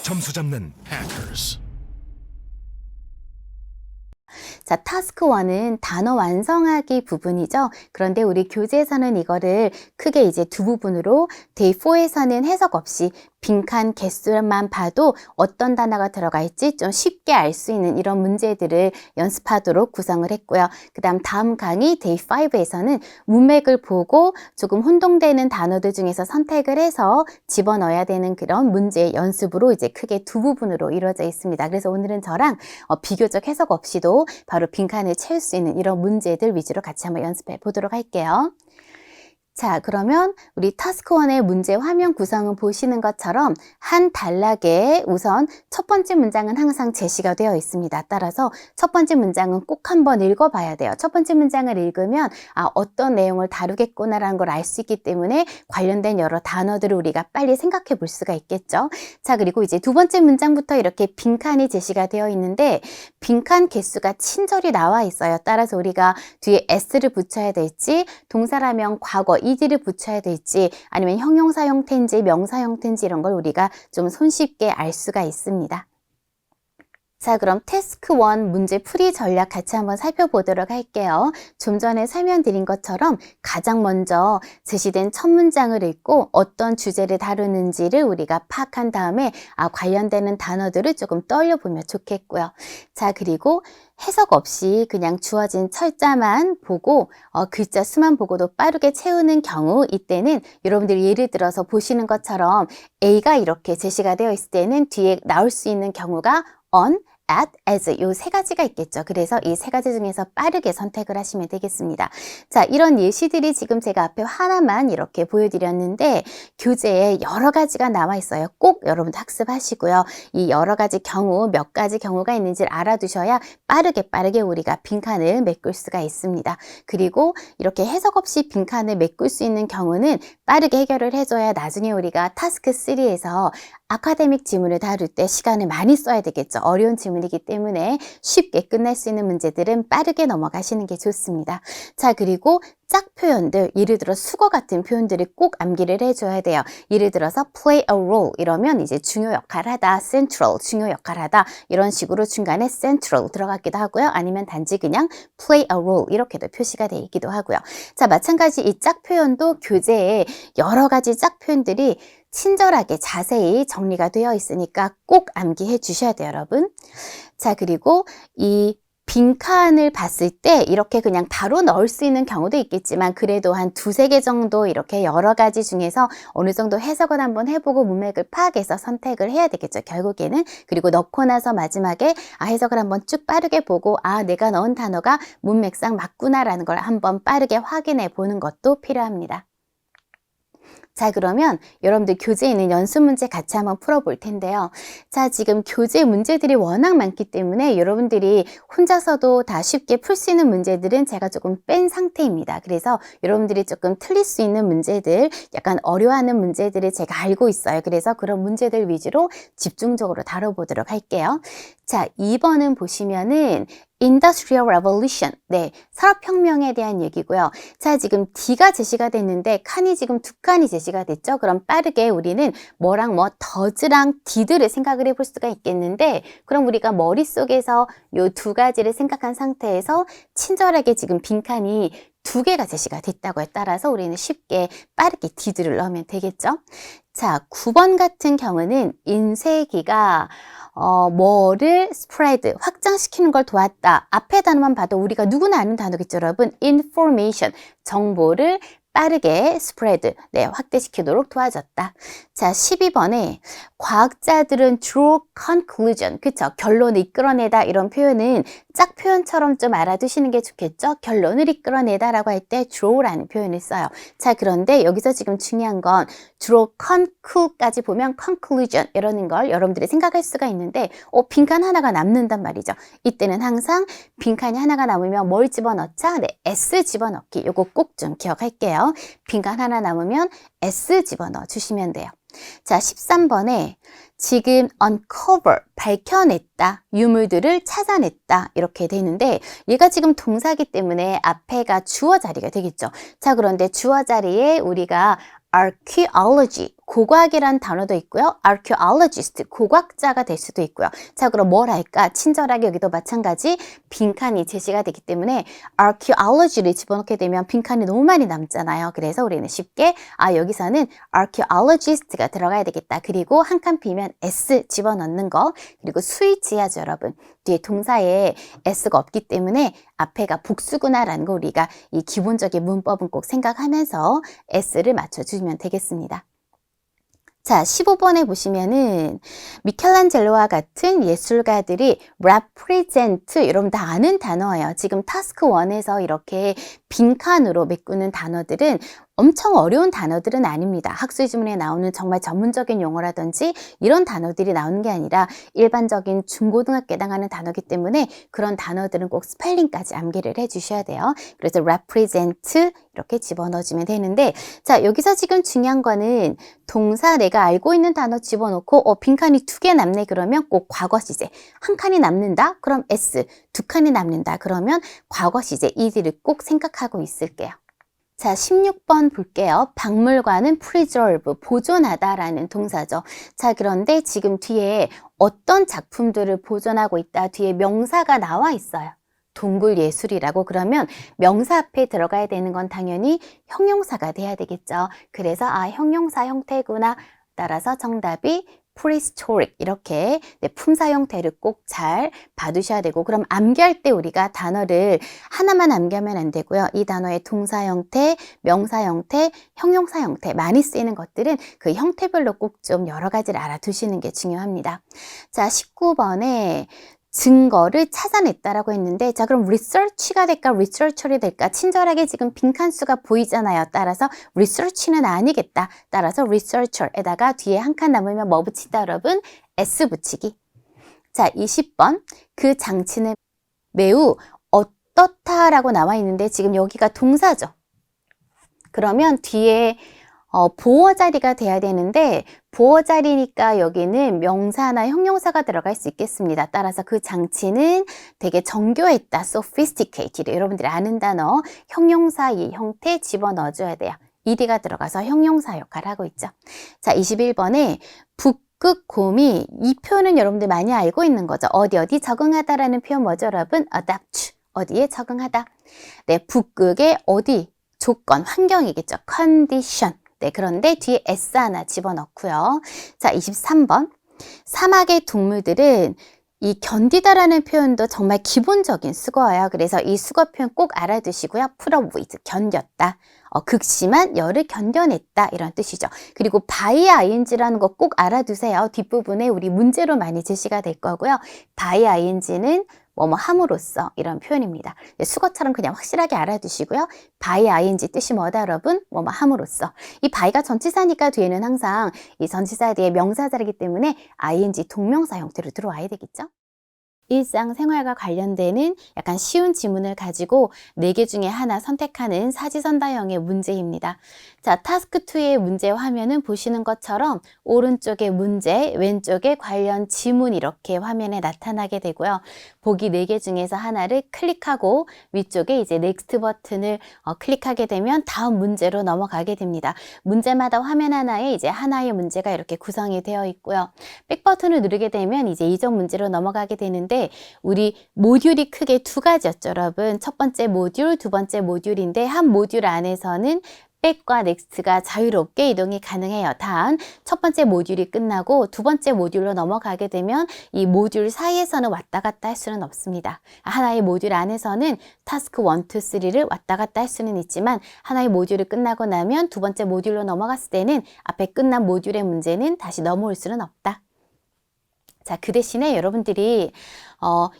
점수 잡는 hackers. 자, 타스크 1은 단어 완성하기 부분이죠. 그런데 우리 교재에서는 이거를 크게 이제 두 부분으로, 데이 4에서는 해석 없이 빈칸 개수만 봐도 어떤 단어가 들어가 있지 좀 쉽게 알 수 있는 이런 문제들을 연습하도록 구성을 했고요. 다음 강의 데이 5에서는 문맥을 보고 조금 혼동되는 단어들 중에서 선택을 해서 집어넣어야 되는 그런 문제 연습으로 이제 크게 두 부분으로 이루어져 있습니다. 그래서 오늘은 저랑 비교적 해석 없이도 바로 빈칸을 채울 수 있는 이런 문제들 위주로 같이 한번 연습해 보도록 할게요. 자, 그러면 우리 타스크 1의 문제 화면 구성은 보시는 것처럼 한 단락에 우선 첫 번째 문장은 항상 제시가 되어 있습니다. 따라서 첫 번째 문장은 꼭 한번 읽어봐야 돼요. 첫 번째 문장을 읽으면 어떤 내용을 다루겠구나라는 걸 알 수 있기 때문에 관련된 여러 단어들을 우리가 빨리 생각해 볼 수가 있겠죠. 자, 그리고 이제 두 번째 문장부터 이렇게 빈칸이 제시가 되어 있는데 빈칸 개수가 친절히 나와 있어요. 따라서 우리가 뒤에 s를 붙여야 될지, 동사라면 과거 ed를 붙여야 될지, 아니면 형용사 형태인지 명사 형태인지 이런 걸 우리가 좀 손쉽게 알 수가 있습니다. 자, 그럼 태스크 1 문제 풀이 전략 같이 한번 살펴보도록 할게요. 좀 전에 설명드린 것처럼 가장 먼저 제시된 첫 문장을 읽고 어떤 주제를 다루는지를 우리가 파악한 다음에 관련되는 단어들을 조금 떠올려보면 좋겠고요. 자, 그리고 해석 없이 그냥 주어진 철자만 보고 글자 수만 보고도 빠르게 채우는 경우, 이때는 여러분들이 예를 들어서 보시는 것처럼 A가 이렇게 제시가 되어 있을 때는 뒤에 나올 수 있는 경우가 on, at, as 이 세 가지가 있겠죠. 그래서 이 세 가지 중에서 빠르게 선택을 하시면 되겠습니다. 자, 이런 예시들이 지금 제가 앞에 하나만 이렇게 보여드렸는데 교재에 여러 가지가 나와 있어요. 꼭 여러분도 학습하시고요. 이 여러 가지 경우, 몇 가지 경우가 있는지를 알아두셔야 빠르게 우리가 빈칸을 메꿀 수가 있습니다. 그리고 이렇게 해석 없이 빈칸을 메꿀 수 있는 경우는 빠르게 해결을 해줘야 나중에 우리가 타스크 3에서 아카데믹 지문을 다룰 때 시간을 많이 써야 되겠죠. 어려운 지문이기 때문에 쉽게 끝낼 수 있는 문제들은 빠르게 넘어가시는 게 좋습니다. 자, 그리고 짝 표현들, 예를 들어 수거 같은 표현들을 꼭 암기를 해줘야 돼요. 예를 들어서 play a role 이러면 이제 중요 역할하다, central 중요 역할하다 이런 식으로 중간에 central 들어가기도 하고요. 아니면 단지 그냥 play a role 이렇게도 표시가 되어 있기도 하고요. 자, 마찬가지 이 짝 표현도 교재에 여러 가지 짝 표현들이 친절하게 자세히 정리가 되어 있으니까 꼭 암기해 주셔야 돼요, 여러분. 자, 그리고 이 빈칸을 봤을 때 이렇게 그냥 바로 넣을 수 있는 경우도 있겠지만 그래도 한 두세 개 정도 이렇게 여러 가지 중에서 어느 정도 해석을 한번 해보고 문맥을 파악해서 선택을 해야 되겠죠, 결국에는. 그리고 넣고 나서 마지막에 해석을 한번 쭉 빠르게 보고 내가 넣은 단어가 문맥상 맞구나라는 걸 한번 빠르게 확인해 보는 것도 필요합니다. 자, 그러면 여러분들 교재에 있는 연습 문제 같이 한번 풀어볼 텐데요. 자, 지금 교재 문제들이 워낙 많기 때문에 여러분들이 혼자서도 다 쉽게 풀 수 있는 문제들은 제가 조금 뺀 상태입니다. 그래서 여러분들이 조금 틀릴 수 있는 문제들, 약간 어려워하는 문제들을 제가 알고 있어요. 그래서 그런 문제들 위주로 집중적으로 다뤄보도록 할게요. 자, 2번은 보시면은 Industrial Revolution, 네, 산업혁명에 대한 얘기고요. 자, 지금 D가 제시가 됐는데 칸이 지금 두 칸이 제시가 됐죠. 그럼 빠르게 우리는 뭐랑 does랑 did를 생각을 해볼 수가 있겠는데, 그럼 우리가 머릿속에서 요 두 가지를 생각한 상태에서 친절하게 지금 빈칸이 두 개가 제시가 됐다고요. 따라서 우리는 쉽게 빠르게 did를 넣으면 되겠죠. 자, 9번 같은 경우는 인쇄기가 뭐를 spread, 확장시키는 걸 도왔다. 앞에 단어만 봐도 우리가 누구나 아는 단어겠죠, 여러분. information, 정보를 빠르게 spread, 네, 확대시키도록 도와줬다. 자, 12번에 과학자들은 draw conclusion, 그쵸? 결론을 이끌어내다 이런 표현은 짝 표현처럼 좀 알아두시는 게 좋겠죠? 결론을 이끌어내다라고 할 때 draw라는 표현을 써요. 자, 그런데 여기서 지금 중요한 건 draw conclude까지 보면 conclusion 이러는 걸 여러분들이 생각할 수가 있는데 빈칸 하나가 남는단 말이죠. 이때는 항상 빈칸이 하나가 남으면 뭘 집어넣자? 네, s 집어넣기. 요거 꼭 좀 기억할게요. 빈칸 하나 남으면 s 집어넣어 주시면 돼요. 자, 13번에 지금 uncover, 밝혀냈다, 유물들을 찾아냈다 이렇게 되는데 얘가 지금 동사기 때문에 앞에가 주어 자리가 되겠죠. 자, 그런데 주어 자리에 우리가 archaeology, 고고학이란 단어도 있고요. archaeologist, 고고학자가 될 수도 있고요. 자, 그럼 뭘 할까? 친절하게 여기도 마찬가지 빈칸이 제시가 되기 때문에 archaeology를 집어넣게 되면 빈칸이 너무 많이 남잖아요. 그래서 우리는 쉽게 여기서는 archaeologist가 들어가야 되겠다. 그리고 한 칸 비면 s 집어넣는 거. 그리고 스위치하죠, 여러분. 뒤에 동사에 s가 없기 때문에 앞에가 복수구나라는 거 우리가 이 기본적인 문법은 꼭 생각하면서 s를 맞춰주면 되겠습니다. 자, 15번에 보시면은 미켈란젤로와 같은 예술가들이 represent, 여러분 다 아는 단어예요. 지금 타스크 1에서 이렇게 빈칸으로 메꾸는 단어들은 엄청 어려운 단어들은 아닙니다. 학술 지문에 나오는 정말 전문적인 용어라든지 이런 단어들이 나오는 게 아니라 일반적인 중고등학교에 해당하는 단어이기 때문에 그런 단어들은 꼭 스펠링까지 암기를 해주셔야 돼요. 그래서 represent 이렇게 집어넣어주면 되는데, 자, 여기서 지금 중요한 거는 동사 내가 알고 있는 단어 집어넣고 빈칸이 2개 남네 그러면 꼭 과거 시제. 한 칸이 남는다? 그럼 S. 2칸이 남는다? 그러면 과거 시제. 이들을 꼭 생각하고 있을게요. 자, 16번 볼게요. 박물관은 preserve, 보존하다라는 동사죠. 자, 그런데 지금 뒤에 어떤 작품들을 보존하고 있다. 뒤에 명사가 나와 있어요. 동굴예술이라고. 그러면 명사 앞에 들어가야 되는 건 당연히 형용사가 돼야 되겠죠. 그래서 형용사 형태구나. 따라서 정답이 prehistoric 이렇게 품사 형태를 꼭 잘 봐두셔야 되고, 그럼 암기할 때 우리가 단어를 하나만 암기하면 안 되고요. 이 단어의 동사 형태, 명사 형태, 형용사 형태 많이 쓰이는 것들은 그 형태별로 꼭 좀 여러 가지를 알아두시는 게 중요합니다. 자, 19번에 증거를 찾아냈다라고 했는데, 자, 그럼 research가 될까, researcher이 될까? 친절하게 지금 빈칸수가 보이잖아요. 따라서 research는 아니겠다. 따라서 researcher에다가 뒤에 한 칸 남으면 뭐 붙인다, 여러분? s 붙이기. 자, 20번. 그 장치는 매우 어떻다라고 나와 있는데 지금 여기가 동사죠. 그러면 뒤에 보어 자리가 돼야 되는데 보어 자리니까 여기는 명사나 형용사가 들어갈 수 있겠습니다. 따라서 그 장치는 되게 정교했다, sophisticated. 여러분들이 아는 단어 형용사 이 형태 집어넣어줘야 돼요. ed가 들어가서 형용사 역할을 하고 있죠. 자, 21번에 북극 곰이, 이 표현은 여러분들 많이 알고 있는 거죠. 어디 적응하다라는 표현 뭐죠, 여러분? adapt, 어디에 적응하다. 네, 북극의 어디 조건, 환경이겠죠. condition. 네, 그런데 뒤에 s 하나 집어넣고요. 자, 23번. 사막의 동물들은 이 견디다라는 표현도 정말 기본적인 수거예요. 그래서 이 수거 표현 꼭 알아두시고요. put up with, 견뎠다. 극심한 열을 견뎌냈다, 이런 뜻이죠. 그리고 by ing라는 거 꼭 알아두세요. 뒷부분에 우리 문제로 많이 제시가 될 거고요. by ing는 뭐뭐 함으로써, 이런 표현입니다. 수거처럼 그냥 확실하게 알아두시고요. by ing 뜻이 뭐다, 여러분? 뭐뭐 함으로써. 이 by가 전치사니까 뒤에는 항상 이 전치사 뒤에 명사 자리이기 때문에 ing 동명사 형태로 들어와야 되겠죠. 일상생활과 관련되는 약간 쉬운 지문을 가지고 4개 중에 하나 선택하는 사지선다형의 문제입니다. 자, 타스크 2의 문제 화면은 보시는 것처럼 오른쪽에 문제, 왼쪽에 관련 지문 이렇게 화면에 나타나게 되고요. 보기 4개 중에서 하나를 클릭하고 위쪽에 이제 넥스트 버튼을 클릭하게 되면 다음 문제로 넘어가게 됩니다. 문제마다 화면 하나에 이제 하나의 문제가 이렇게 구성이 되어 있고요. 백 버튼을 누르게 되면 이제 이전 문제로 넘어가게 되는데, 우리 모듈이 크게 2가지였죠, 여러분. 첫 번째 모듈, 두 번째 모듈인데 한 모듈 안에서는 백과 넥스트가 자유롭게 이동이 가능해요. 단, 첫 번째 모듈이 끝나고 두 번째 모듈로 넘어가게 되면 이 모듈 사이에서는 왔다 갔다 할 수는 없습니다. 하나의 모듈 안에서는 타스크 1, 2, 3를 왔다 갔다 할 수는 있지만 하나의 모듈이 끝나고 나면 두 번째 모듈로 넘어갔을 때는 앞에 끝난 모듈의 문제는 다시 넘어올 수는 없다. 자, 그 대신에 여러분들이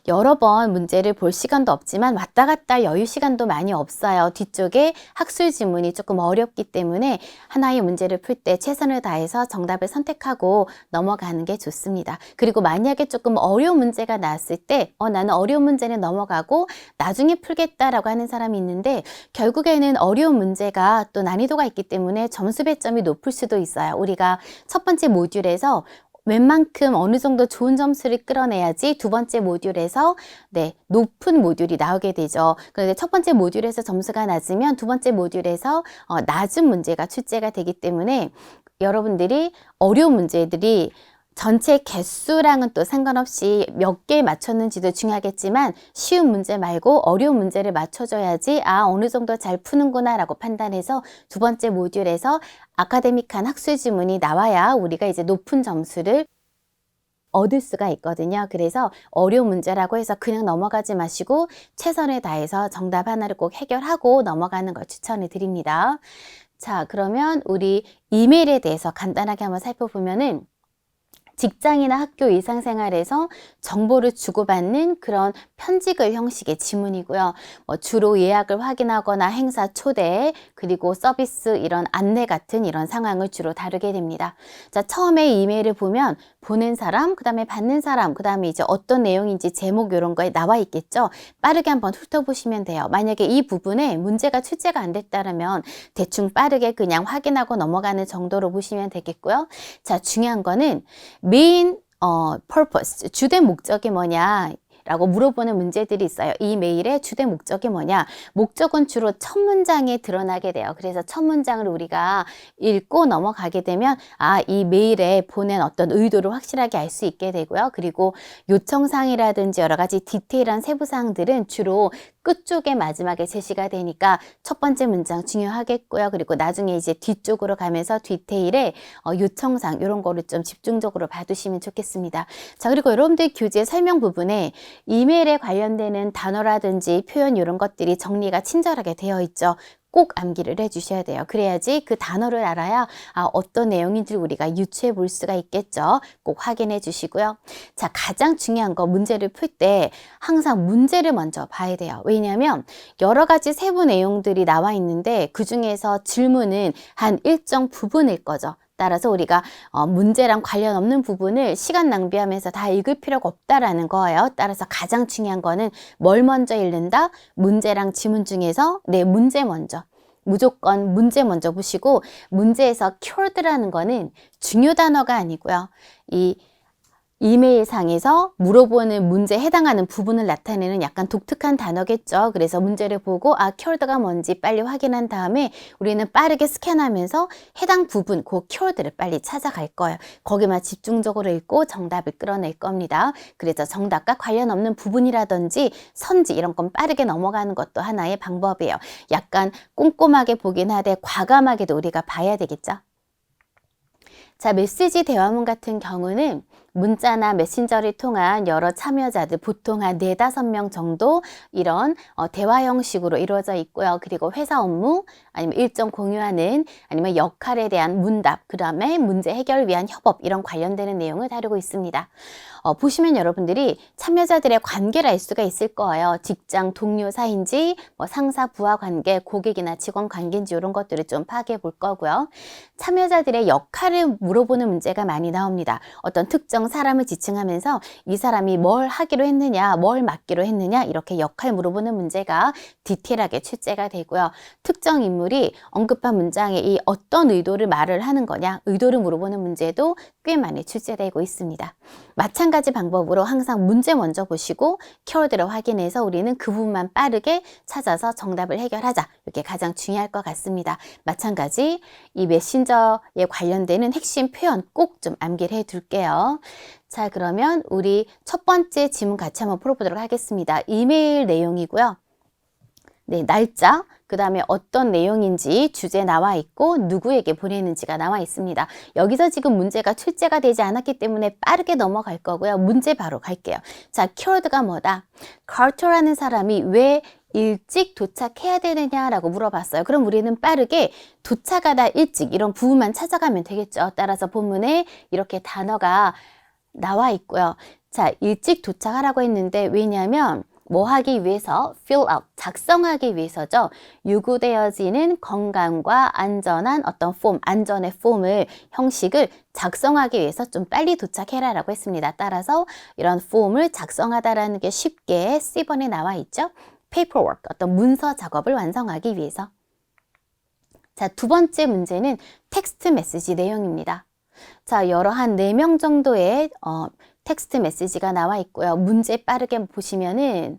여러 번 문제를 볼 시간도 없지만 왔다 갔다 할 여유 시간도 많이 없어요. 뒤쪽에 학술 지문이 조금 어렵기 때문에 하나의 문제를 풀 때 최선을 다해서 정답을 선택하고 넘어가는 게 좋습니다. 그리고 만약에 조금 어려운 문제가 나왔을 때 나는 어려운 문제는 넘어가고 나중에 풀겠다라고 하는 사람이 있는데, 결국에는 어려운 문제가 또 난이도가 있기 때문에 점수 배점이 높을 수도 있어요. 우리가 첫 번째 모듈에서 웬만큼 어느 정도 좋은 점수를 끌어내야지 두 번째 모듈에서 높은 모듈이 나오게 되죠. 그런데 첫 번째 모듈에서 점수가 낮으면 두 번째 모듈에서 낮은 문제가 출제가 되기 때문에 여러분들이 어려운 문제들이 전체 개수랑은 또 상관없이 몇 개 맞췄는지도 중요하겠지만 쉬운 문제 말고 어려운 문제를 맞춰줘야지 어느 정도 잘 푸는구나 라고 판단해서 두 번째 모듈에서 아카데믹한 학술 지문이 나와야 우리가 이제 높은 점수를 얻을 수가 있거든요. 그래서 어려운 문제라고 해서 그냥 넘어가지 마시고 최선을 다해서 정답 하나를 꼭 해결하고 넘어가는 걸 추천해 드립니다. 자, 그러면 우리 이메일에 대해서 간단하게 한번 살펴보면은 직장이나 학교 일상생활에서 정보를 주고받는 그런 편지글 형식의 지문이고요. 주로 예약을 확인하거나 행사 초대, 그리고 서비스 이런 안내 같은 이런 상황을 주로 다루게 됩니다. 자, 처음에 이메일을 보면 보낸 사람, 그 다음에 받는 사람, 그 다음에 이제 어떤 내용인지 제목 이런 거에 나와 있겠죠. 빠르게 한번 훑어보시면 돼요. 만약에 이 부분에 문제가 출제가 안 됐다면 대충 빠르게 그냥 확인하고 넘어가는 정도로 보시면 되겠고요. 자, 중요한 거는 메인 purpose, 주된 목적이 뭐냐 라고 물어보는 문제들이 있어요. 이 메일의 주된 목적이 뭐냐? 목적은 주로 첫 문장에 드러나게 돼요. 그래서 첫 문장을 우리가 읽고 넘어가게 되면 이 메일에 보낸 어떤 의도를 확실하게 알 수 있게 되고요. 그리고 요청사항이라든지 여러 가지 디테일한 세부사항들은 주로 끝쪽에 마지막에 제시가 되니까 첫 번째 문장 중요하겠고요. 그리고 나중에 이제 뒤쪽으로 가면서 디테일에 요청사항 이런 거를 좀 집중적으로 봐두시면 좋겠습니다. 자, 그리고 여러분들 교재 설명 부분에 이메일에 관련되는 단어라든지 표현 이런 것들이 정리가 친절하게 되어 있죠. 꼭 암기를 해 주셔야 돼요. 그래야지 그 단어를 알아야 어떤 내용인지 우리가 유추해 볼 수가 있겠죠. 꼭 확인해 주시고요. 자, 가장 중요한 거 문제를 풀 때 항상 문제를 먼저 봐야 돼요. 왜냐하면 여러 가지 세부 내용들이 나와 있는데 그 중에서 질문은 한 일정 부분일 거죠. 따라서 우리가 문제랑 관련 없는 부분을 시간 낭비하면서 다 읽을 필요가 없다라는 거예요. 따라서 가장 중요한 거는 뭘 먼저 읽는다? 문제랑 지문 중에서 문제 먼저. 무조건 문제 먼저 보시고 문제에서 keyword라는 거는 중요 단어가 아니고요. 이 이메일 상에서 물어보는 문제에 해당하는 부분을 나타내는 약간 독특한 단어겠죠. 그래서 문제를 보고 키워드가 뭔지 빨리 확인한 다음에 우리는 빠르게 스캔하면서 해당 부분, 그 키워드를 빨리 찾아갈 거예요. 거기만 집중적으로 읽고 정답을 끌어낼 겁니다. 그래서 정답과 관련 없는 부분이라든지 선지 이런 건 빠르게 넘어가는 것도 하나의 방법이에요. 약간 꼼꼼하게 보긴 하되 과감하게도 우리가 봐야 되겠죠. 자, 메시지 대화문 같은 경우는 문자나 메신저를 통한 여러 참여자들 보통 한 4-5명 정도 이런 대화 형식으로 이루어져 있고요. 그리고 회사 업무 아니면 일정 공유하는 아니면 역할에 대한 문답, 그 다음에 문제 해결을 위한 협업 이런 관련되는 내용을 다루고 있습니다. 보시면 여러분들이 참여자들의 관계를 알 수가 있을 거예요. 직장 동료 사이인지 상사 부하 관계, 고객이나 직원 관계인지 이런 것들을 좀 파악해 볼 거고요. 참여자들의 역할을 물어보는 문제가 많이 나옵니다. 어떤 특정 사람을 지칭하면서 이 사람이 뭘 하기로 했느냐, 뭘 맡기로 했느냐 이렇게 역할 물어보는 문제가 디테일하게 출제가 되고요. 특정 인물이 언급한 문장에 이 어떤 의도를 말을 하는 거냐, 의도를 물어보는 문제도 꽤 많이 출제되고 있습니다. 마찬가지 방법으로 항상 문제 먼저 보시고 키워드를 확인해서 우리는 그 부분만 빠르게 찾아서 정답을 해결하자. 이게 가장 중요할 것 같습니다. 마찬가지 이 메신저에 관련되는 핵심 표현 꼭 좀 암기를 해 둘게요. 자, 그러면 우리 첫 번째 지문 같이 한번 풀어보도록 하겠습니다. 이메일 내용이고요. 네, 날짜, 그 다음에 어떤 내용인지 주제 나와 있고 누구에게 보내는지가 나와 있습니다. 여기서 지금 문제가 출제가 되지 않았기 때문에 빠르게 넘어갈 거고요. 문제 바로 갈게요. 자, 키워드가 뭐다? 카터라는 사람이 왜 일찍 도착해야 되느냐라고 물어봤어요. 그럼 우리는 빠르게 도착하다 일찍 이런 부분만 찾아가면 되겠죠. 따라서 본문에 이렇게 단어가 나와 있고요. 자, 일찍 도착하라고 했는데 왜냐하면 뭐 하기 위해서? fill out, 작성하기 위해서죠. 요구되어지는 건강과 안전한 어떤 폼, 안전의 폼을, 형식을 작성하기 위해서 좀 빨리 도착해라 라고 했습니다. 따라서 이런 폼을 작성하다라는 게 쉽게 C번에 나와 있죠. paperwork, 어떤 문서 작업을 완성하기 위해서. 자, 두 번째 문제는 텍스트 메시지 내용입니다. 자, 여러 한 4명 정도의 텍스트 메시지가 나와 있고요. 문제 빠르게 보시면은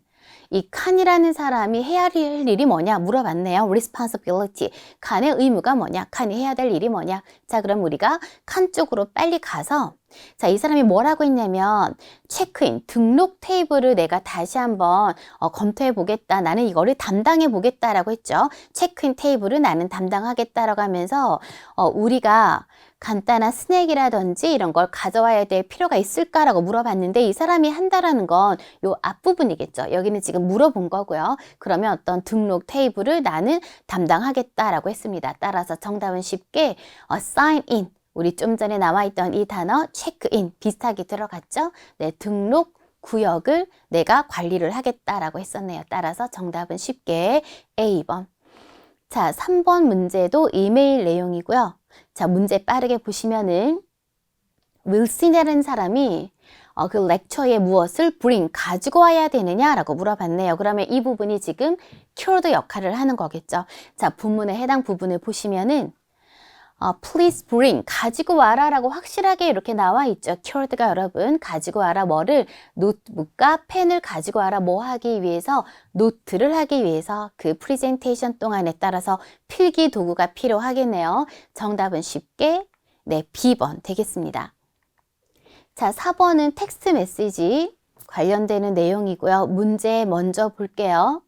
이 칸이라는 사람이 해야 할 일이 뭐냐 물어봤네요. responsibility. 칸의 의무가 뭐냐? 칸이 해야 될 일이 뭐냐? 자, 그럼 우리가 칸 쪽으로 빨리 가서 자, 이 사람이 뭐라고 했냐면 체크인, 등록 테이블을 내가 다시 한번 검토해 보겠다. 나는 이거를 담당해 보겠다라고 했죠. 체크인 테이블을 나는 담당하겠다라고 하면서 우리가 간단한 스낵이라든지 이런 걸 가져와야 될 필요가 있을까라고 물어봤는데 이 사람이 한다라는 건 요 앞부분이겠죠. 여기는 지금 물어본 거고요. 그러면 어떤 등록 테이블을 나는 담당하겠다라고 했습니다. 따라서 정답은 쉽게 sign in. 우리 좀 전에 나와 있던 이 단어 체크인 비슷하게 들어갔죠? 네, 등록 구역을 내가 관리를 하겠다라고 했었네요. 따라서 정답은 쉽게 A번. 자, 3번 문제도 이메일 내용이고요. 자, 문제 빠르게 보시면은 윌슨이라는 사람이 그 렉처에 무엇을 가지고 와야 되느냐라고 물어봤네요. 그러면 이 부분이 지금 키워드 역할을 하는 거겠죠. 자, 본문의 해당 부분을 보시면은 please bring, 가지고 와라 라고 확실하게 이렇게 나와 있죠. 키워드가 여러분, 가지고 와라 뭐를? 노트북과 펜을 가지고 와라 뭐 하기 위해서? 노트를 하기 위해서 그 프레젠테이션 동안에 따라서 필기 도구가 필요하겠네요. 정답은 쉽게 네, B번 되겠습니다. 자, 4번은 텍스트 메시지 관련되는 내용이고요. 문제 먼저 볼게요.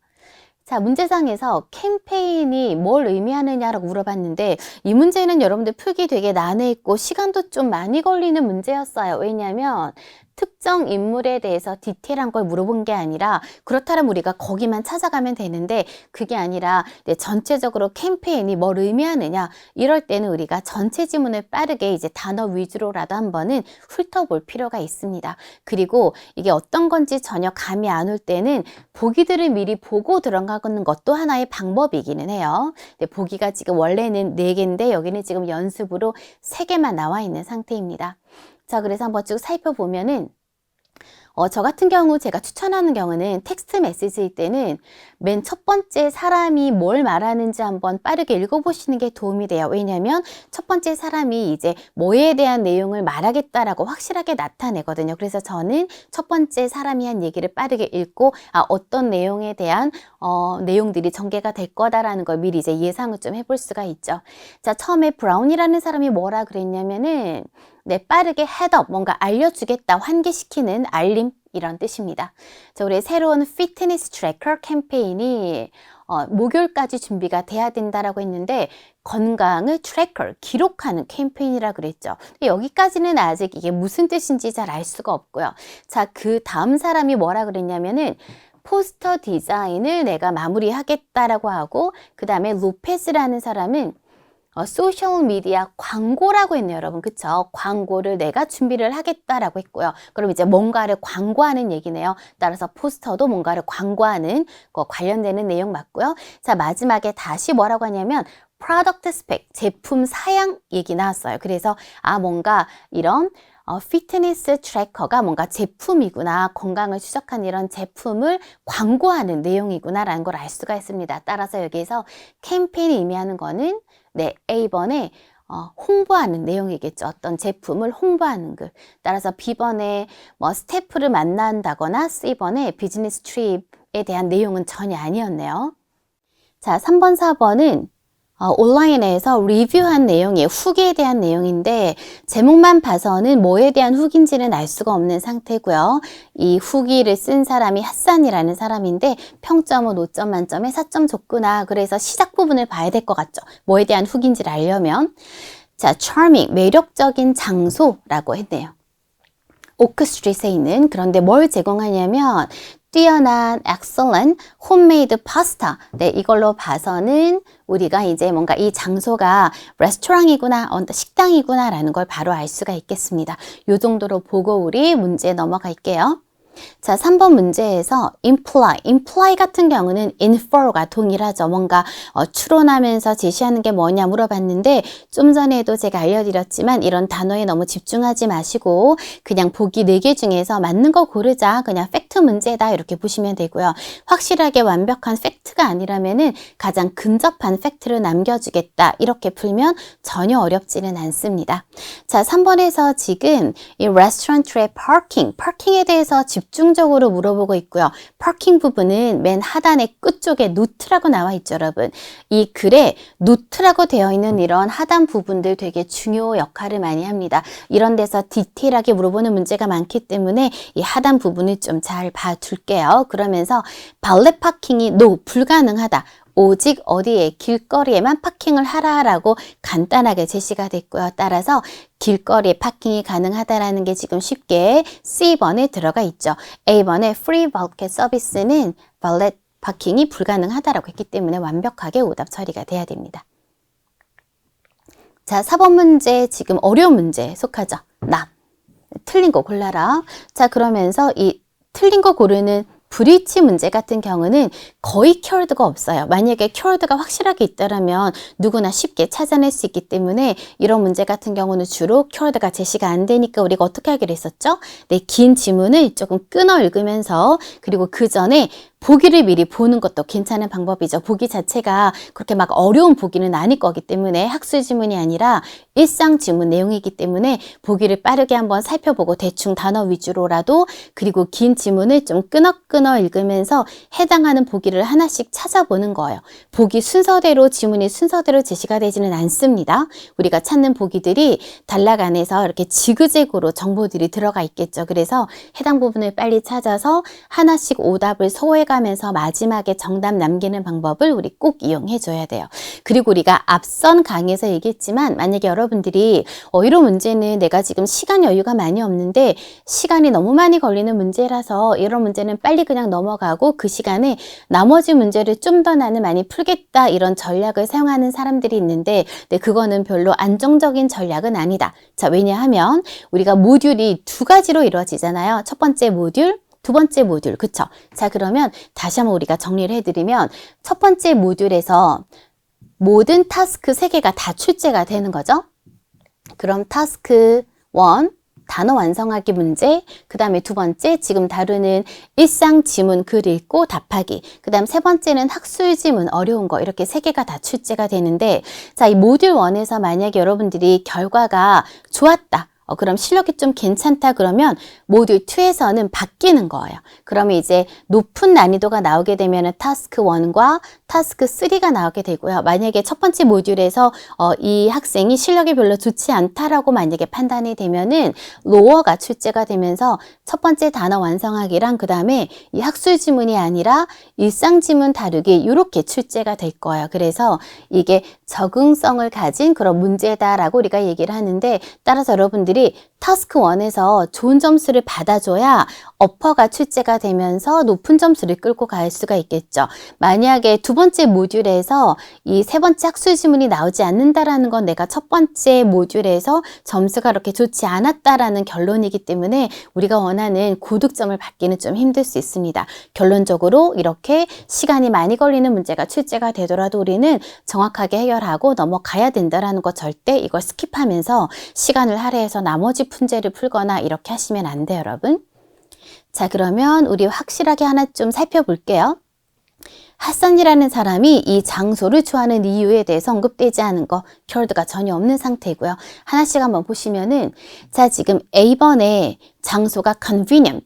자, 문제상에서 캠페인이 뭘 의미하느냐라고 물어봤는데 이 문제는 여러분들 풀기 되게 난해했고 시간도 좀 많이 걸리는 문제였어요. 왜냐하면 특정 인물에 대해서 디테일한 걸 물어본 게 아니라 그렇다면 우리가 거기만 찾아가면 되는데 그게 아니라 전체적으로 캠페인이 뭘 의미하느냐 이럴 때는 우리가 전체 지문을 빠르게 이제 단어 위주로라도 한번은 훑어볼 필요가 있습니다. 그리고 이게 어떤 건지 전혀 감이 안 올 때는 보기들을 미리 보고 들어가는 것도 하나의 방법이기는 해요. 보기가 지금 원래는 4개인데 여기는 지금 연습으로 3개만 나와 있는 상태입니다. 자, 그래서 한번 쭉 살펴보면은 저 같은 경우 제가 추천하는 경우는 텍스트 메시지일 때는 맨 첫 번째 사람이 뭘 말하는지 한번 빠르게 읽어보시는 게 도움이 돼요. 왜냐하면 첫 번째 사람이 이제 뭐에 대한 내용을 말하겠다라고 확실하게 나타내거든요. 그래서 저는 첫 번째 사람이 한 얘기를 빠르게 읽고 어떤 내용에 대한 내용들이 전개가 될 거다라는 걸 미리 이제 예상을 좀 해볼 수가 있죠. 자, 처음에 브라운이라는 사람이 뭐라 그랬냐면은 네, 빠르게 헤드업, 뭔가 알려주겠다, 환기시키는 알림 이런 뜻입니다. 자, 우리 새로운 피트니스 트래커 캠페인이 목요일까지 준비가 돼야 된다라고 했는데 건강을 트래커, 기록하는 캠페인이라 그랬죠. 여기까지는 아직 이게 무슨 뜻인지 잘 알 수가 없고요. 자, 그 다음 사람이 뭐라 그랬냐면은 포스터 디자인을 내가 마무리하겠다라고 하고 그 다음에 로페스라는 사람은 소셜미디어 광고라고 했네요, 여러분. 그쵸? 광고를 내가 준비를 하겠다라고 했고요. 그럼 이제 뭔가를 광고하는 얘기네요. 따라서 포스터도 뭔가를 광고하는 거 관련되는 내용 맞고요. 자, 마지막에 다시 뭐라고 하냐면 product spec, 제품 사양 얘기 나왔어요. 그래서 뭔가 이런 피트니스 트래커가 뭔가 제품이구나, 건강을 추적한 이런 제품을 광고하는 내용이구나 라는 걸 알 수가 있습니다. 따라서 여기에서 캠페인이 의미하는 거는 네, A번에 홍보하는 내용이겠죠. 어떤 제품을 홍보하는 글. 따라서 B번에 뭐 스태프를 만난다거나 C번에 비즈니스 트립에 대한 내용은 전혀 아니었네요. 자, 3번, 4번은 온라인에서 리뷰한 내용이에요. 후기에 대한 내용인데 제목만 봐서는 뭐에 대한 후기인지는 알 수가 없는 상태고요. 이 후기를 쓴 사람이 핫산이라는 사람인데 평점은 5점 만점에 4점 줬구나. 그래서 시작 부분을 봐야 될 것 같죠. 뭐에 대한 후기인지를 알려면. 자, charming, 매력적인 장소라고 했네요. 오크 스트리트에 있는, 그런데 뭘 제공하냐면 뛰어난 excellent homemade pasta. 네, 이걸로 봐서는 우리가 이제 뭔가 이 장소가 레스토랑이구나, 식당이구나 라는 걸 바로 알 수가 있겠습니다. 이 정도로 보고 우리 문제 넘어갈게요. 자, 3번 문제에서 imply 같은 경우는 infer가 동일하죠. 뭔가 추론하면서 제시하는 게 뭐냐 물어봤는데 좀 전에도 제가 알려드렸지만 이런 단어에 너무 집중하지 마시고 그냥 보기 4개 중에서 맞는 거 고르자. 그냥 팩트 팩트 문제다 이렇게 보시면 되고요. 확실하게 완벽한 팩트가 아니라면은 가장 근접한 팩트를 남겨주겠다 이렇게 풀면 전혀 어렵지는 않습니다. 자, 3번에서 지금 이 레스토랑트의 파킹에 대해서 집중적으로 물어보고 있고요. 파킹 부분은 맨 하단의 끝쪽에 노트라고 나와 있죠, 여러분. 이 글에 노트라고 되어 있는 이런 하단 부분들 되게 중요 역할을 많이 합니다. 이런 데서 디테일하게 물어보는 문제가 많기 때문에 이 하단 부분을 좀 잘 봐둘게요. 그러면서 발렛 파킹이 불가능하다. 오직 어디에 길거리에만 파킹을 하라라고 간단하게 제시가 됐고요. 따라서 길거리에 파킹이 가능하다라는 게 지금 쉽게 C번에 들어가 있죠. A번에 free bulk 서비스는 발렛 파킹이 불가능하다라고 했기 때문에 완벽하게 오답 처리가 돼야 됩니다. 자, 4번 문제 지금 어려운 문제에 속하죠. 틀린 거 골라라. 자, 그러면서 이 틀린 거 고르는 브리치 문제 같은 경우는 거의 키워드가 없어요. 만약에 키워드가 확실하게 있다면 누구나 쉽게 찾아낼 수 있기 때문에 이런 문제 같은 경우는 주로 키워드가 제시가 안 되니까 우리가 어떻게 하기로 했었죠? 네, 긴 지문을 조금 끊어 읽으면서 그리고 그 전에 보기를 미리 보는 것도 괜찮은 방법이죠. 보기 자체가 그렇게 막 어려운 보기는 아닐 거기 때문에 학술 지문이 아니라 일상 지문 내용이기 때문에 보기를 빠르게 한번 살펴보고 대충 단어 위주로라도 그리고 긴 지문을 좀 끊어 읽으면서 해당하는 보기를 하나씩 찾아보는 거예요. 보기 순서대로 지문이 순서대로 제시가 되지는 않습니다. 우리가 찾는 보기들이 단락 안에서 이렇게 지그재그로 정보들이 들어가 있겠죠. 그래서 해당 부분을 빨리 찾아서 하나씩 오답을 소화해가면서 마지막에 정답 남기는 방법을 우리 꼭 이용해 줘야 돼요. 그리고 우리가 앞선 강의에서 얘기했지만 만약에 여러분들이 이런 문제는 내가 지금 시간 여유가 많이 없는데 시간이 너무 많이 걸리는 문제라서 이런 문제는 빨리 그냥 넘어가고 그 시간에 나머지 문제를 좀 더 나는 많이 풀겠다 이런 전략을 사용하는 사람들이 있는데 네, 그거는 별로 안정적인 전략은 아니다. 자, 왜냐하면 우리가 모듈이 두 가지로 이루어지잖아요. 첫 번째 모듈, 두 번째 모듈, 그쵸? 자, 그러면 다시 한번 우리가 정리를 해드리면 첫 번째 모듈에서 모든 타스크 3개가 다 출제가 되는 거죠. 그럼 타스크 1, 단어 완성하기 문제, 그 다음에 두 번째 지금 다루는 일상 지문 글 읽고 답하기, 그 다음 세 번째는 학술 지문 어려운 거 이렇게 3개가 다 출제가 되는데 자, 이 모듈 1에서 만약에 여러분들이 결과가 좋았다. 그럼 실력이 좀 괜찮다 그러면 모듈 2에서는 바뀌는 거예요. 그러면 이제 높은 난이도가 나오게 되면 타스크 1과 타스크 3가 나오게 되고요. 만약에 첫 번째 모듈에서 이 학생이 실력이 별로 좋지 않다라고 만약에 판단이 되면은 로어가 출제가 되면서 첫 번째 단어 완성하기랑 그 다음에 이 학술 지문이 아니라 일상 지문 다루기 이렇게 출제가 될 거예요. 그래서 이게 적응성을 가진 그런 문제다라고 우리가 얘기를 하는데 따라서 여러분들이 타스크 1에서 좋은 점수를 받아줘야 어퍼가 출제가 되면서 높은 점수를 끌고 갈 수가 있겠죠. 만약에 두 번째 모듈에서 이 세 번째 학술 지문이 나오지 않는다라는 건 내가 첫 번째 모듈에서 점수가 그렇게 좋지 않았다라는 결론이기 때문에 우리가 원하는 고득점을 받기는 좀 힘들 수 있습니다. 결론적으로 이렇게 시간이 많이 걸리는 문제가 출제가 되더라도 우리는 정확하게 해결하고 넘어가야 된다라는 거 절대 이걸 스킵하면서 시간을 할애해서 나머지 문제를 풀거나 이렇게 하시면 안 돼요, 여러분. 자, 그러면 우리 확실하게 하나 좀 살펴볼게요. 핫선이라는 사람이 이 장소를 좋아하는 이유에 대해서 언급되지 않은 거 키워드가 전혀 없는 상태고요. 하나씩 한번 보시면은 자, 지금 A번에 장소가 convenient,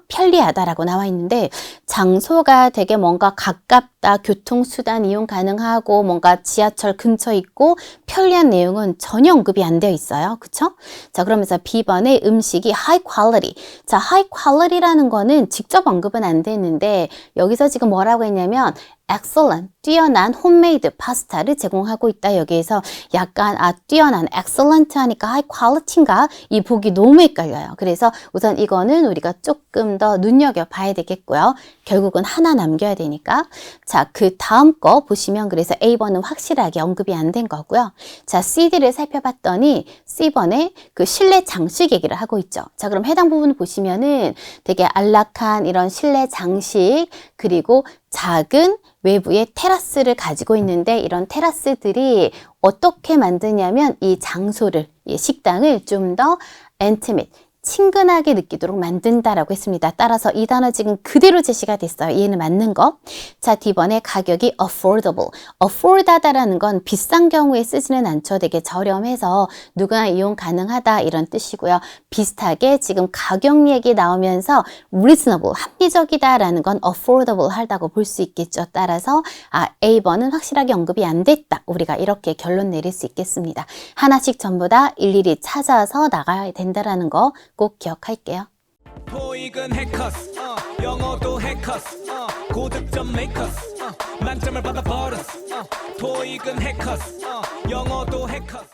편리하다라고 나와 있는데 장소가 되게 뭔가 가깝다, 교통수단 이용 가능하고 뭔가 지하철 근처에 있고 편리한 내용은 전혀 언급이 안 되어 있어요. 그쵸? 자, 그러면서 B번에 음식이 high quality. 자, high quality라는 거는 직접 언급은 안 되는데 여기서 지금 뭐라고 했냐면 excellent, 뛰어난 홈메이드 파스타를 제공하고 있다. 여기에서 약간 뛰어난, excellent 하니까 high quality인가? 이 보기 너무 헷갈려요. 그래서 우선 이거는 우리가 조금 더 눈여겨봐야 되겠고요. 결국은 하나 남겨야 되니까. 자, 그 다음 거 보시면 그래서 A번은 확실하게 언급이 안 된 거고요. 자, CD를 살펴봤더니 C번에 그 실내 장식 얘기를 하고 있죠. 자, 그럼 해당 부분 보시면은 되게 안락한 이런 실내 장식 그리고 작은 외부에 테라스를 가지고 있는데 이런 테라스들이 어떻게 만드냐면 이 장소를, 이 식당을 좀 더 intimate, 친근하게 느끼도록 만든다라고 했습니다. 따라서 이 단어 지금 그대로 제시가 됐어요. 얘는 맞는 거. 자, D번에 가격이 affordable. afford하다라는 건 비싼 경우에 쓰지는 않죠. 되게 저렴해서 누구나 이용 가능하다 이런 뜻이고요. 비슷하게 지금 가격 얘기 나오면서 reasonable, 합리적이다라는 건 affordable 하다고 볼 수 있겠죠. 따라서 A번은 확실하게 언급이 안 됐다. 우리가 이렇게 결론 내릴 수 있겠습니다. 하나씩 전부 다 일일이 찾아서 나가야 된다라는 거 꼭 기억할게요. 토익은 해커스 영어도 해커스 고득점 메이커스 만점을 받아 버렸어 토익은 해커스 영어도 해커스